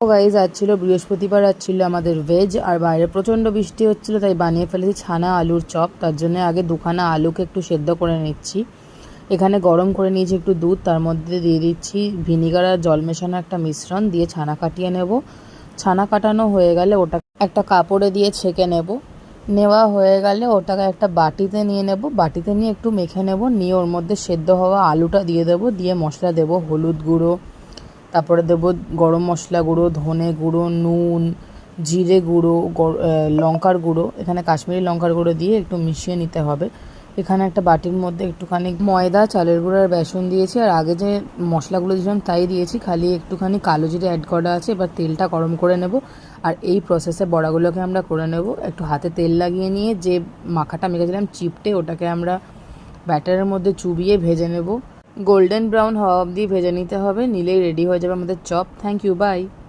ও guys, আজ ছিল বৃহস্পতিবার, আজ ছিল আমাদের ভেজ, আর বাইরে প্রচণ্ড বৃষ্টি হচ্ছিল, তাই বানিয়ে ফেলেছি ছানা আলুর চপ। তার জন্য আগে দুখানা আলুকে একটু সেদ্ধ করে নিচ্ছি। এখানে গরম করে নিয়েছি একটু দুধ, তার মধ্যে দিয়ে দিচ্ছি ভিনিগার আর জল মেশানো একটা মিশ্রণ, দিয়ে ছানা কাটিয়ে নেব। ছানা কাটানো হয়ে গেলে ওটা একটা কাপড়ে দিয়ে ছেঁকে নেব। নেওয়া হয়ে গেলে ওটাকে একটা বাটিতে নিয়ে নেব, বাটিতে নিয়ে একটু মেখে নেব, নিয়ে ওর মধ্যে সেদ্ধ হওয়া আলুটা দিয়ে দেবো, দিয়ে মশলা দেবো হলুদ গুঁড়ো, তারপরে দেবো গরম মশলা গুঁড়ো, ধনে গুঁড়ো, নুন, জিরে গুঁড়ো, লঙ্কার গুঁড়ো, এখানে কাশ্মীরি লঙ্কার গুঁড়ো দিয়ে একটু মিশিয়ে নিতে হবে। এখানে একটা বাটির মধ্যে একটুখানি ময়দা, চালের গুঁড়ো আর বেসন দিয়েছি, আর আগে যে মশলাগুলো দিয়েছিলাম তাই দিয়েছি, খালি একটুখানি কালো জিরে অ্যাড করা আছে। এবার তেলটা গরম করে নেব, আর এই প্রসেসে বড়াগুলোকে আমরা করে নেব। একটু হাতে তেল লাগিয়ে নিয়ে যে মাখাটা মেখেছিলাম চিপটে, ওটাকে আমরা ব্যাটারের মধ্যে চুবিয়ে ভেজে নেব। গোল্ডেন ব্রাউন হওয়া অবধি ভেজে নিতে হবে, নিলেই রেডি হয়ে যাবে আমাদের চপ। Thank you, by.